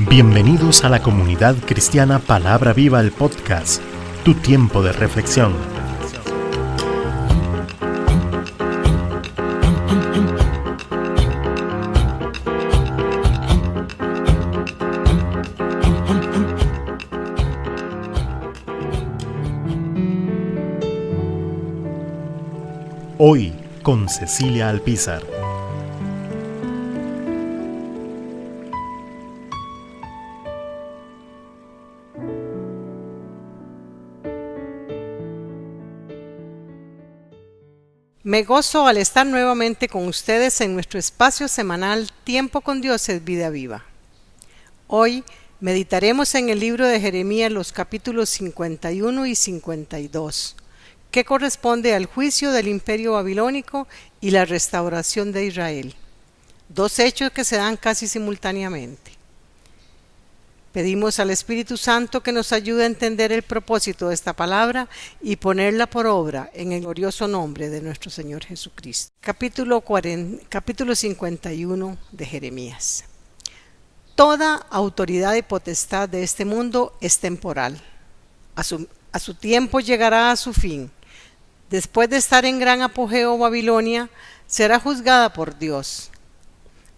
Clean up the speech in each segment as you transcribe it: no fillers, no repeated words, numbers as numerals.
Bienvenidos a la comunidad cristiana Palabra Viva, el podcast, tu tiempo de reflexión. Hoy con Cecilia Alpizar. Me gozo al estar nuevamente con ustedes en nuestro espacio semanal Tiempo con Dios es Vida Viva. Hoy meditaremos en el libro de Jeremías los capítulos 51 y 52, que corresponde al juicio del imperio babilónico y la restauración de Israel, dos hechos que se dan casi simultáneamente. Pedimos al Espíritu Santo que nos ayude a entender el propósito de esta palabra y ponerla por obra en el glorioso nombre de nuestro Señor Jesucristo. Capítulo 51 de Jeremías. Toda autoridad y potestad de este mundo es temporal. A su tiempo llegará a su fin. Después de estar en gran apogeo Babilonia, será juzgada por Dios.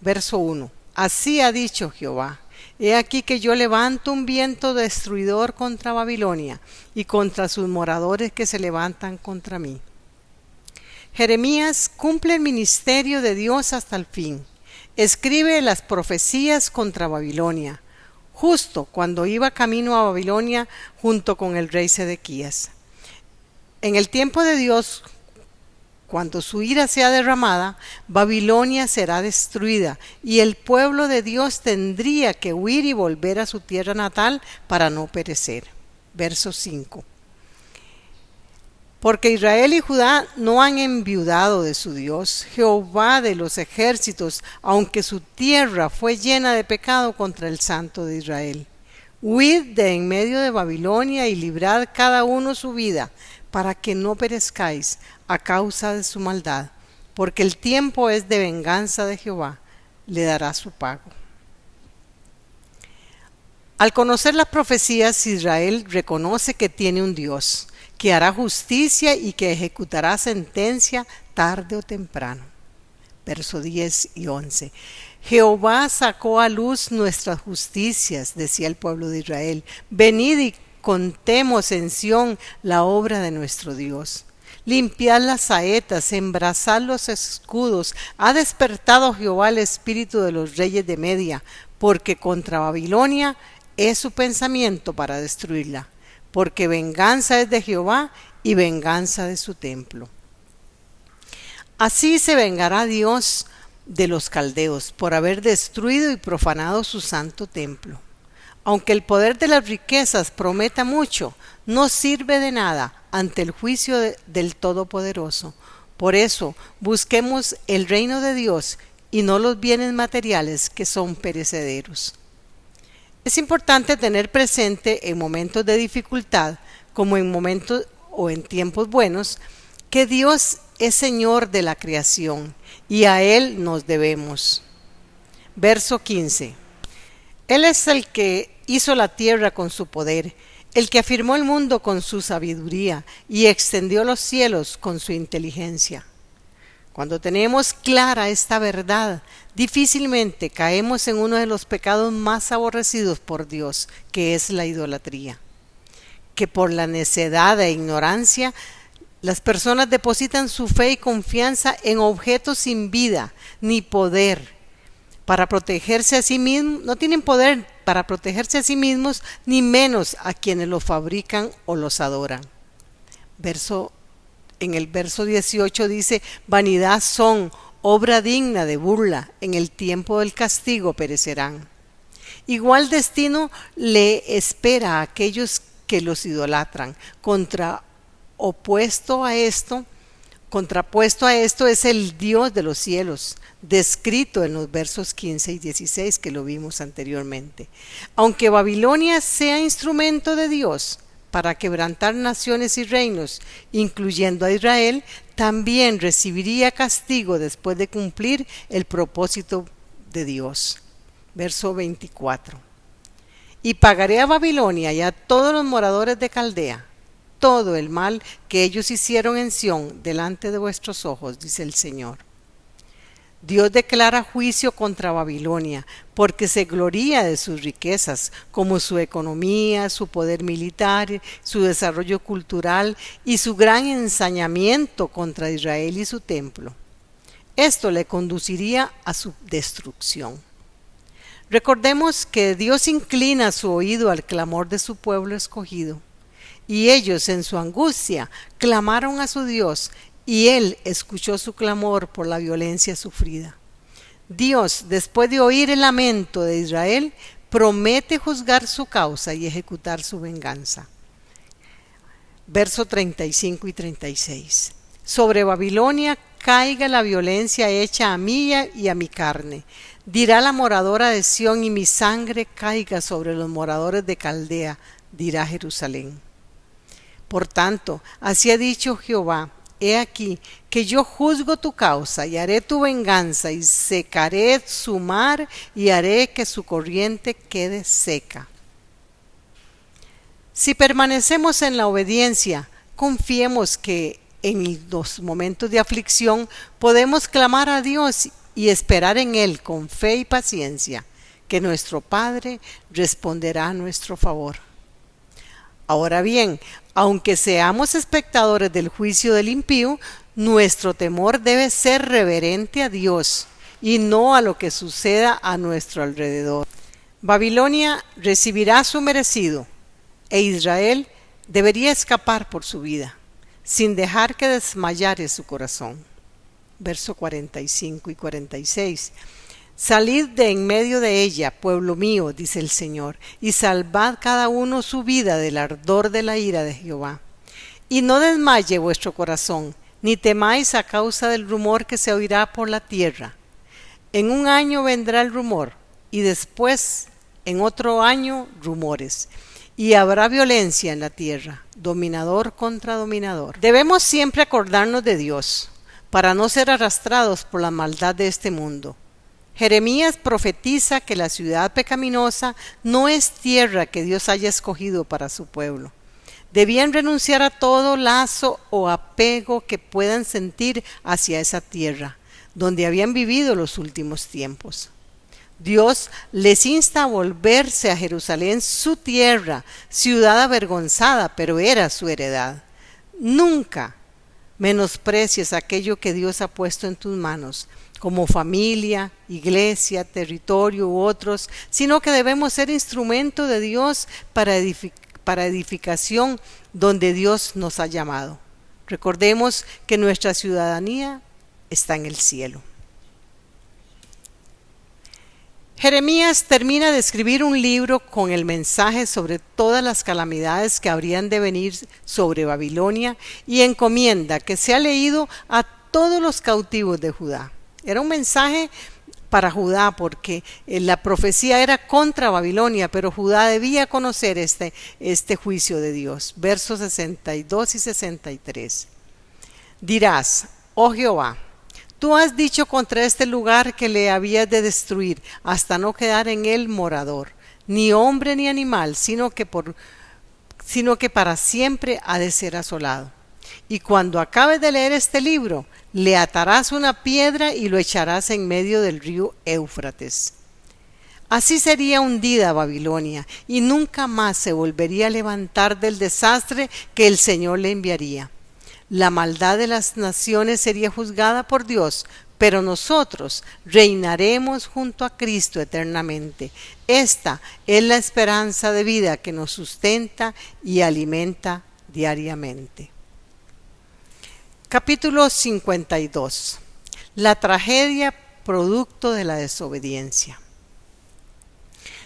Verso 1. Así ha dicho Jehová. He aquí que yo levanto un viento destruidor contra Babilonia y contra sus moradores que se levantan contra mí. Jeremías cumple el ministerio de Dios hasta el fin. Escribe las profecías contra Babilonia, justo cuando iba camino a Babilonia junto con el rey Sedequías. En el tiempo de Dios, cuando su ira sea derramada, Babilonia será destruida y el pueblo de Dios tendría que huir y volver a su tierra natal para no perecer. Verso 5. Porque Israel y Judá no han enviudado de su Dios, Jehová de los ejércitos, aunque su tierra fue llena de pecado contra el Santo de Israel. Huid de en medio de Babilonia y librad cada uno su vida, para que no perezcáis a causa de su maldad, porque el tiempo es de venganza de Jehová, le dará su pago. Al conocer las profecías, Israel reconoce que tiene un Dios, que hará justicia y que ejecutará sentencia tarde o temprano. Verso 10 y 11. Jehová sacó a luz nuestras justicias, decía el pueblo de Israel. Venid y contemos en Sión la obra de nuestro Dios. Limpiad las saetas, embrazad los escudos. Ha despertado Jehová el espíritu de los reyes de Media, porque contra Babilonia es su pensamiento para destruirla. Porque venganza es de Jehová y venganza de su templo. Así se vengará Dios de los caldeos por haber destruido y profanado su santo templo. Aunque el poder de las riquezas prometa mucho, no sirve de nada ante el juicio del Todopoderoso. Por eso, busquemos el reino de Dios y no los bienes materiales que son perecederos. Es importante tener presente en momentos de dificultad, como en momentos o en tiempos buenos, que Dios es Señor de la creación y a Él nos debemos. Verso 15. Él es el que hizo la tierra con su poder, el que afirmó el mundo con su sabiduría y extendió los cielos con su inteligencia. Cuando tenemos clara esta verdad, difícilmente caemos en uno de los pecados más aborrecidos por Dios, que es la idolatría. Que por la necedad e ignorancia, las personas depositan su fe y confianza en objetos sin vida ni poder para protegerse a sí mismos, no tienen poder para protegerse a sí mismos, ni menos a quienes los fabrican o los adoran. En el verso 18 dice, vanidad son, obra digna de burla, en el tiempo del castigo perecerán. Igual destino le espera a aquellos que los idolatran. Contrapuesto a esto es el Dios de los cielos, descrito en los versos 15 y 16 que lo vimos anteriormente. Aunque Babilonia sea instrumento de Dios, para quebrantar naciones y reinos, incluyendo a Israel, también recibiría castigo después de cumplir el propósito de Dios. Verso 24. Y pagaré a Babilonia y a todos los moradores de Caldea todo el mal que ellos hicieron en Sión delante de vuestros ojos, dice el Señor. Dios declara juicio contra Babilonia porque se gloría de sus riquezas, como su economía, su poder militar, su desarrollo cultural y su gran ensañamiento contra Israel y su templo. Esto le conduciría a su destrucción. Recordemos que Dios inclina su oído al clamor de su pueblo escogido, y ellos en su angustia clamaron a su Dios, y Él escuchó su clamor por la violencia sufrida. Dios, después de oír el lamento de Israel, promete juzgar su causa y ejecutar su venganza. Verso 35 y 36. Sobre Babilonia caiga la violencia hecha a mí y a mi carne. Dirá la moradora de Sión, y mi sangre caiga sobre los moradores de Caldea, dirá Jerusalén. Por tanto, así ha dicho Jehová: he aquí que yo juzgo tu causa y haré tu venganza, y secaré su mar y haré que su corriente quede seca. Si permanecemos en la obediencia, confiemos que en los momentos de aflicción podemos clamar a Dios y esperar en Él con fe y paciencia, que nuestro Padre responderá a nuestro favor. Ahora bien, aunque seamos espectadores del juicio del impío, nuestro temor debe ser reverente a Dios y no a lo que suceda a nuestro alrededor. Babilonia recibirá su merecido, e Israel debería escapar por su vida, sin dejar que desmayare su corazón. Verso 45 y 46. Salid de en medio de ella, pueblo mío, dice el Señor, y salvad cada uno su vida del ardor de la ira de Jehová. Y no desmaye vuestro corazón, ni temáis a causa del rumor que se oirá por la tierra. En un año vendrá el rumor, y después, en otro año, rumores. Y habrá violencia en la tierra, dominador contra dominador. Debemos siempre acordarnos de Dios, para no ser arrastrados por la maldad de este mundo. Jeremías profetiza que la ciudad pecaminosa no es tierra que Dios haya escogido para su pueblo. Debían renunciar a todo lazo o apego que puedan sentir hacia esa tierra, donde habían vivido los últimos tiempos. Dios les insta a volverse a Jerusalén, su tierra, ciudad avergonzada, pero era su heredad. Nunca menosprecies aquello que Dios ha puesto en tus manos, como familia, iglesia, territorio u otros, sino que debemos ser instrumento de Dios para edificación donde Dios nos ha llamado. Recordemos que nuestra ciudadanía está en el cielo. Jeremías termina de escribir un libro con el mensaje sobre todas las calamidades que habrían de venir sobre Babilonia y encomienda que sea leído a todos los cautivos de Judá. Era un mensaje para Judá porque la profecía era contra Babilonia, pero Judá debía conocer este juicio de Dios. Versos 62 y 63. Dirás: oh Jehová, tú has dicho contra este lugar que le habías de destruir, hasta no quedar en él morador, ni hombre ni animal, sino que para siempre ha de ser asolado. Y cuando acabes de leer este libro, le atarás una piedra y lo echarás en medio del río Éufrates. Así sería hundida Babilonia, y nunca más se volvería a levantar del desastre que el Señor le enviaría. La maldad de las naciones sería juzgada por Dios, pero nosotros reinaremos junto a Cristo eternamente. Esta es la esperanza de vida que nos sustenta y alimenta diariamente. Capítulo 52. La tragedia producto de la desobediencia.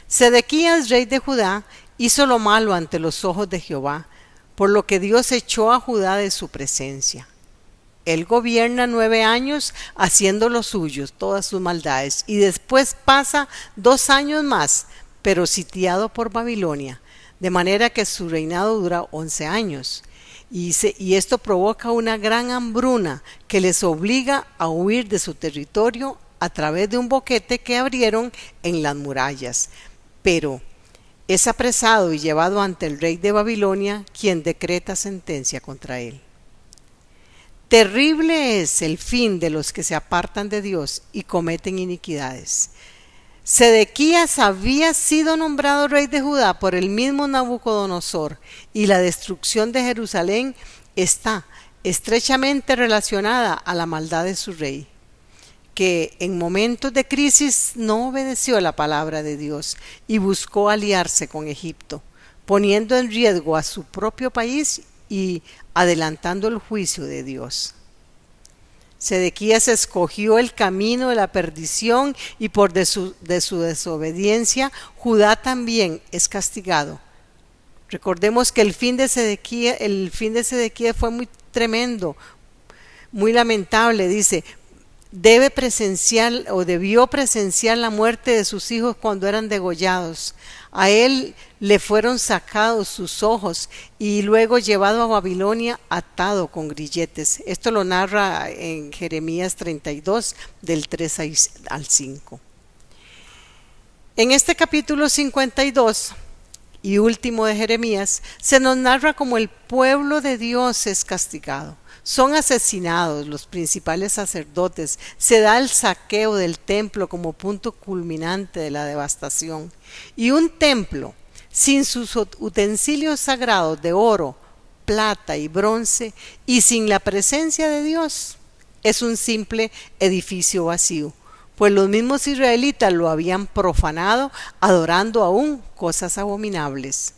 Sedequías, rey de Judá, hizo lo malo ante los ojos de Jehová, por lo que Dios echó a Judá de su presencia. Él gobierna 9 años haciendo lo suyo, todas sus maldades, y después pasa 2 años más, pero sitiado por Babilonia. de manera que su reinado dura 11 años. Y esto provoca una gran hambruna que les obliga a huir de su territorio a través de un boquete que abrieron en las murallas. Pero es apresado y llevado ante el rey de Babilonia, quien decreta sentencia contra él. Terrible es el fin de los que se apartan de Dios y cometen iniquidades. Sedequías había sido nombrado rey de Judá por el mismo Nabucodonosor, y la destrucción de Jerusalén está estrechamente relacionada a la maldad de su rey, que en momentos de crisis no obedeció la palabra de Dios y buscó aliarse con Egipto, poniendo en riesgo a su propio país y adelantando el juicio de Dios. Sedequías escogió el camino de la perdición y por de su desobediencia Judá también es castigado. Recordemos que el fin de Sedequías fue muy tremendo, muy lamentable. Dice, debió presenciar la muerte de sus hijos cuando eran degollados. A él le fueron sacados sus ojos y luego llevado a Babilonia atado con grilletes. Esto lo narra en Jeremías 32, del 3 al 5. En este capítulo 52 y último de Jeremías, se nos narra cómo el pueblo de Dios es castigado. Son asesinados los principales sacerdotes, se da el saqueo del templo como punto culminante de la devastación. Y un templo sin sus utensilios sagrados de oro, plata y bronce, y sin la presencia de Dios, es un simple edificio vacío, pues los mismos israelitas lo habían profanado, adorando aún cosas abominables.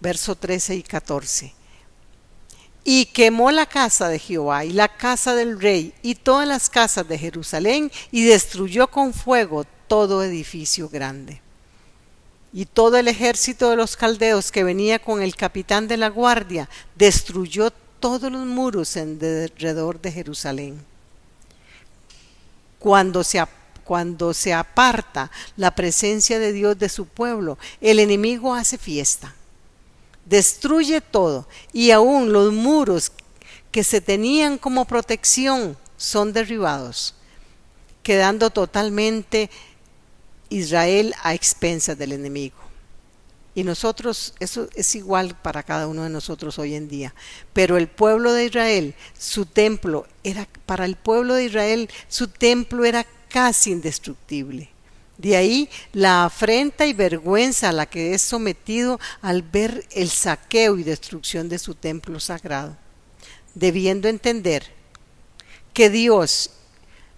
Verso 13 y 14. Y quemó la casa de Jehová y la casa del rey y todas las casas de Jerusalén, y destruyó con fuego todo edificio grande. Y todo el ejército de los caldeos que venía con el capitán de la guardia destruyó todos los muros en derredor de Jerusalén. Cuando se aparta la presencia de Dios de su pueblo, el enemigo hace fiesta. Destruye todo, y aún los muros que se tenían como protección son derribados, quedando totalmente Israel a expensas del enemigo. Y nosotros, eso es igual para cada uno de nosotros hoy en día. Pero el pueblo de Israel, su templo era casi indestructible. De ahí la afrenta y vergüenza a la que es sometido al ver el saqueo y destrucción de su templo sagrado, debiendo entender que Dios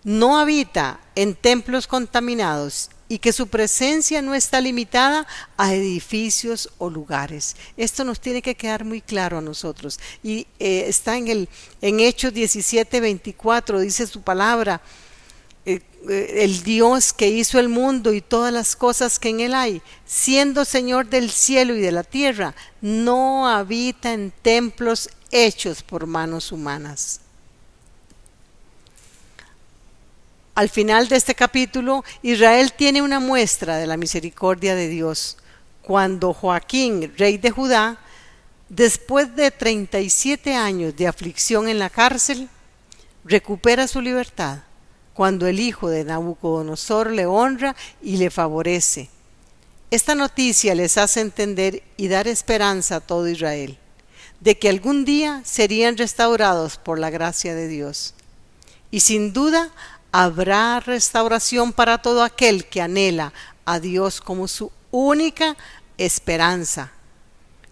no habita en templos contaminados y que su presencia no está limitada a edificios o lugares. Esto nos tiene que quedar muy claro a nosotros. Y está en Hechos 17:24, dice su palabra, el Dios que hizo el mundo y todas las cosas que en él hay, siendo Señor del cielo y de la tierra, no habita en templos hechos por manos humanas. Al final de este capítulo, Israel tiene una muestra de la misericordia de Dios, cuando Joaquín, rey de Judá, después de 37 años de aflicción en la cárcel, recupera su libertad, cuando el hijo de Nabucodonosor le honra y le favorece. Esta noticia les hace entender y dar esperanza a todo Israel, de que algún día serían restaurados por la gracia de Dios. Y sin duda habrá restauración para todo aquel que anhela a Dios como su única esperanza.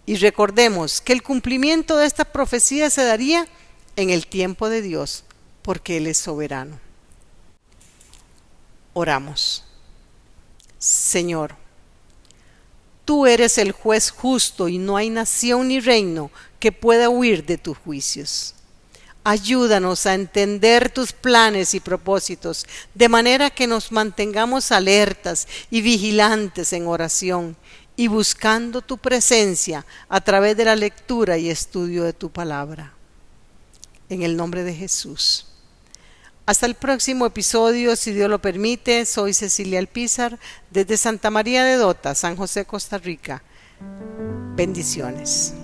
Y recordemos que el cumplimiento de esta profecía se daría en el tiempo de Dios, porque Él es soberano. Oramos. Señor, tú eres el juez justo y no hay nación ni reino que pueda huir de tus juicios. Ayúdanos a entender tus planes y propósitos, de manera que nos mantengamos alertas y vigilantes en oración y buscando tu presencia a través de la lectura y estudio de tu palabra. En el nombre de Jesús. Hasta el próximo episodio, si Dios lo permite. Soy Cecilia Alpizar, desde Santa María de Dota, San José, Costa Rica. Bendiciones.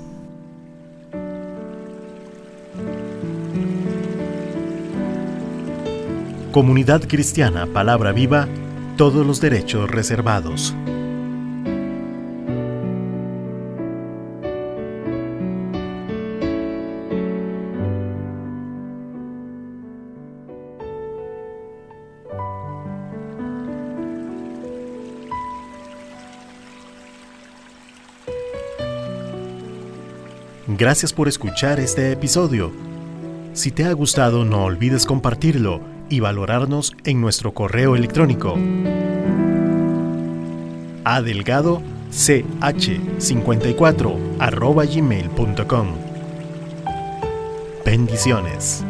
Comunidad Cristiana Palabra Viva, todos los derechos reservados. Gracias por escuchar este episodio. Si te ha gustado, no olvides compartirlo y valorarnos en nuestro correo electrónico adelgadoch54@gmail.com. Bendiciones.